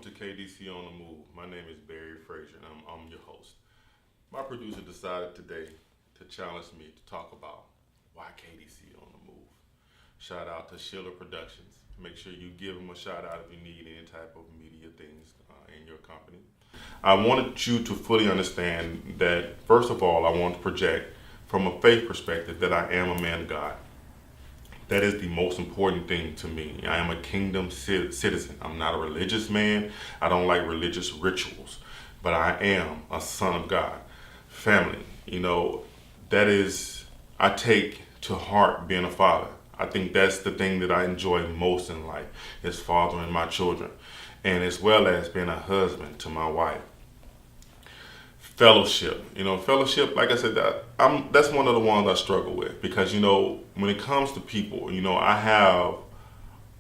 Welcome to KDC on the Move. My name is Barry Frazier and I'm your host. My producer decided today to challenge me to talk about why KDC on the Move. Shout out to Schiller Productions. Make sure you give them a shout out if you need any type of media things in your company. I wanted you to fully understand that, first of all, I want to project from a faith perspective that I am a man of God. That is the most important thing to me. I am a kingdom citizen. I'm not a religious man. I don't like religious rituals, but I am a son of God. Family, I take to heart being a father. I think that's the thing that I enjoy most in life, is fathering my children, and as well as being a husband to my wife. Fellowship, like I said, that's one of the ones I struggle with because, when it comes to people, I have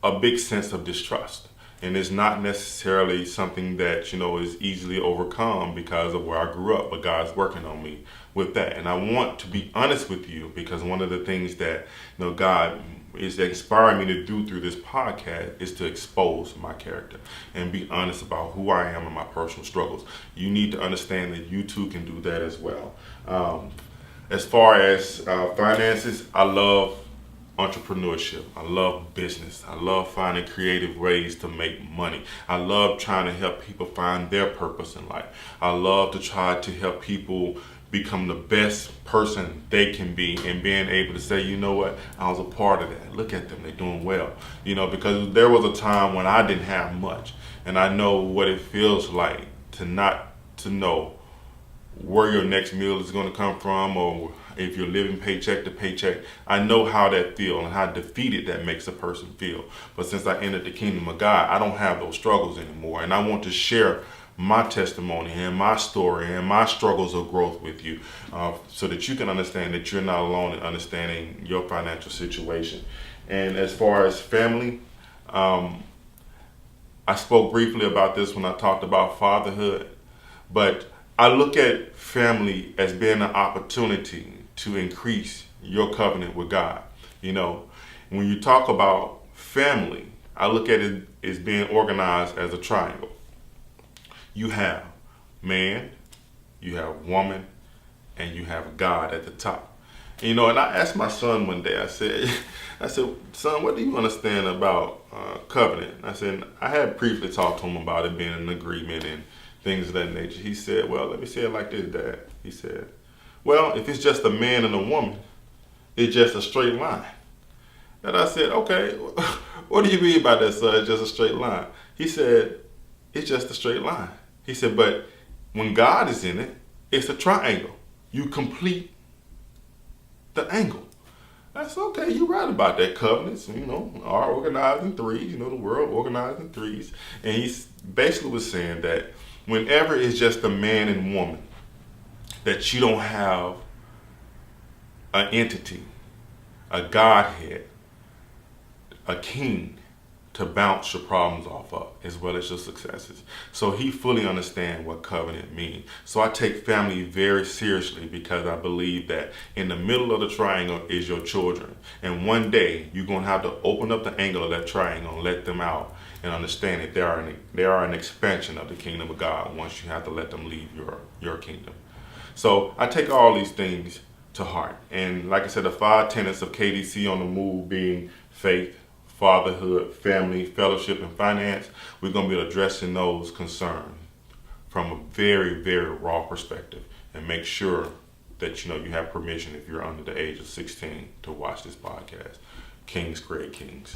a big sense of distrust, and it's not necessarily something that, is easily overcome because of where I grew up, but God's working on me with that. And I want to be honest with you because one of the things that, God is inspiring me to do through this podcast is to expose my character and be honest about who I am and my personal struggles. You need to understand that you too can do that as well. As far as finances, I love entrepreneurship. I love business. I love finding creative ways to make money. I love trying to help people find their purpose in life. I love to try to help people become the best person they can be and being able to say, you know what, I was a part of that. Look at them, they're doing well. Because there was a time when I didn't have much, and I know what it feels like to not to know where your next meal is going to come from, or if you're living paycheck to paycheck. I know how that feels and how defeated that makes a person feel. But since I entered the kingdom of God, I don't have those struggles anymore, and I want to share my testimony and my story and my struggles of growth with you, so that you can understand that you're not alone in understanding your financial situation. And as far as family, I spoke briefly about this when I talked about fatherhood, but I look at family as being an opportunity to increase your covenant with God. When you talk about family, I look at it as being organized as a triangle. You have man, you have woman, and you have God at the top. And I asked my son one day, I said, son, what do you understand about covenant? I said, I had briefly talked to him about it being an agreement and things of that nature. He said, well, let me say it like this, Dad. He said, well, if it's just a man and a woman, it's just a straight line. And I said, okay, what do you mean by that, son? It's just a straight line. He said, it's just a straight line. He said, but when God is in it, it's a triangle. You complete the angle. I said, okay, you're right about that. Covenants, are organized in threes. The world organized in threes. And he basically was saying that whenever it's just a man and woman, that you don't have an entity, a Godhead, a king to bounce your problems off of, as well as your successes. So he fully understands what covenant means. So I take family very seriously because I believe that in the middle of the triangle is your children. And one day you're going to have to open up the angle of that triangle and let them out and understand that they are an expansion of the kingdom of God once you have to let them leave your kingdom. So I take all these things to heart. And like I said, the 5 tenets of KDC on the Move being faith, fatherhood, family, fellowship, and finance, we're going to be addressing those concerns from a very, very raw perspective, and make sure that you have permission if you're under the age of 16 to watch this podcast. Kings create kings.